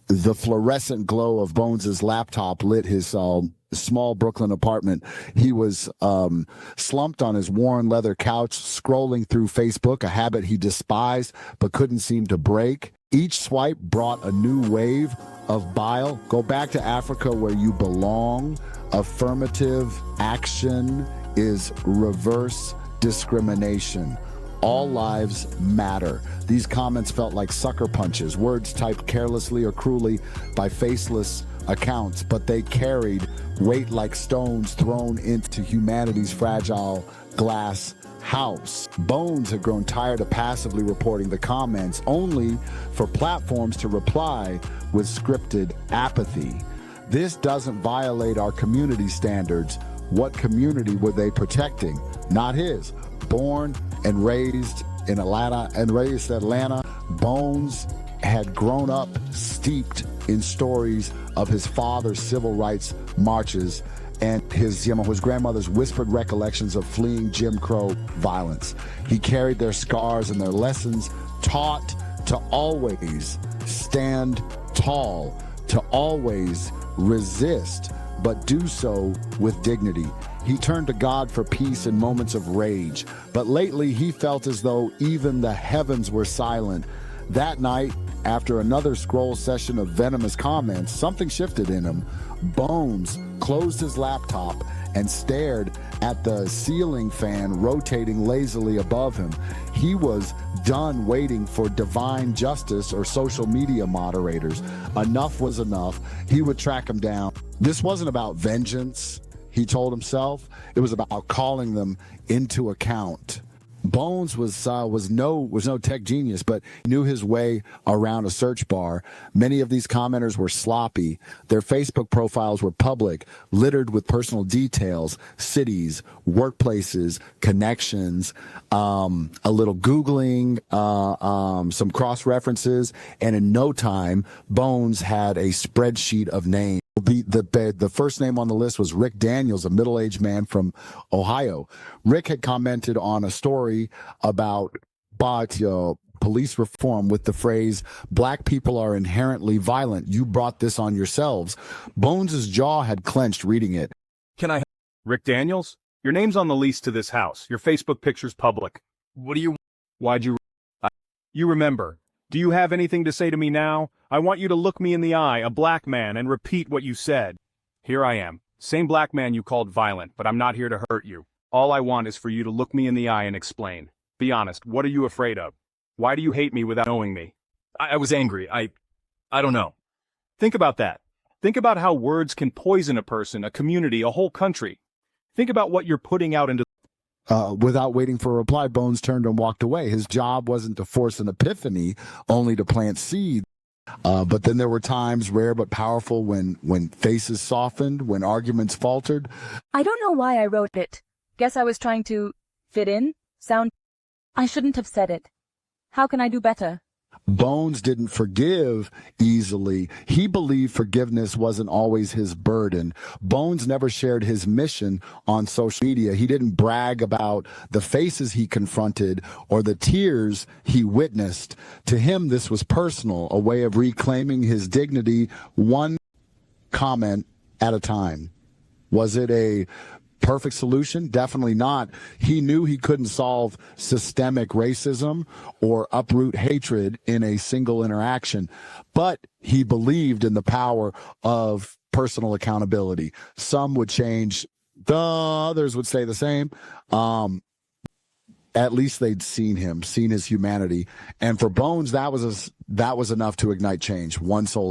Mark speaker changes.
Speaker 1: The fluorescent glow of Bones's laptop lit his small Brooklyn apartment. He was slumped on his worn leather couch, scrolling through Facebook, a habit he despised but couldn't seem to break. Each swipe brought a new wave of bile. Go back to Africa where you belong. Affirmative action is reverse discrimination. All lives matter. These comments felt like sucker punches, words typed carelessly or cruelly by faceless accounts, but they carried weight like stones thrown into humanity's fragile glass house. Bones had grown tired of passively reporting the comments, only for platforms to reply with scripted apathy. This doesn't violate our community standards. What community were they protecting? Not his. Born and raised in Atlanta, Bones had grown up steeped in stories of his father's civil rights marches and his grandmother's whispered recollections of fleeing Jim Crow violence. He carried their scars and their lessons, taught to always stand tall, to always resist, but do so with dignity. He turned to God for peace in moments of rage, but lately he felt as though even the heavens were silent. That night, after another scroll session of venomous comments, something shifted in him. Bones closed his laptop and stared at the ceiling fan rotating lazily above him. He was done waiting for divine justice or social media moderators. Enough was enough. He would track him down. This wasn't about vengeance, he told himself. It was about calling them into account. Bones was no tech genius, but he knew his way around a search bar. Many of these commenters were sloppy. Their Facebook profiles were public, littered with personal details, cities, workplaces, connections, a little Googling, some cross-references, and in no time, Bones had a spreadsheet of names. The first name on the list was Rick Daniels, a middle-aged man from Ohio. Rick had commented on a story about police reform with the phrase, "Black people are inherently violent. You brought this on yourselves." Bones's jaw had clenched reading it.
Speaker 2: Can I? Rick Daniels? Your name's on the lease to this house. Your Facebook picture's public. What do you? Why'd you? You remember. Do you have anything to say to me now? I want you to look me in the eye, a black man, and repeat what you said. Here I am. Same black man you called violent, but I'm not here to hurt you. All I want is for you to look me in the eye and explain. Be honest, what are you afraid of? Why do you hate me without knowing me? I was angry. I don't know. Think about that. Think about how words can poison a person, a community, a whole country. Think about what you're putting out into.
Speaker 1: Without waiting for a reply, Bones turned and walked away. His job wasn't to force an epiphany, only to plant seeds. But then there were times, rare but powerful, when faces softened, when arguments faltered.
Speaker 3: I don't know why I wrote it. Guess I was trying to fit in, sound. I shouldn't have said it. How can I do better?
Speaker 1: Bones didn't forgive easily. He believed forgiveness wasn't always his burden. Bones never shared his mission on social media. He didn't brag about the faces he confronted or the tears he witnessed. To him, this was personal, a way of reclaiming his dignity, one comment at a time. Was it a perfect solution? Definitely not. He knew he couldn't solve systemic racism or uproot hatred in a single interaction, but he believed in the power of personal accountability. Some would change, the others would stay the same. At least they'd seen him, seen his humanity. And for Bones, that was enough to ignite change. One soul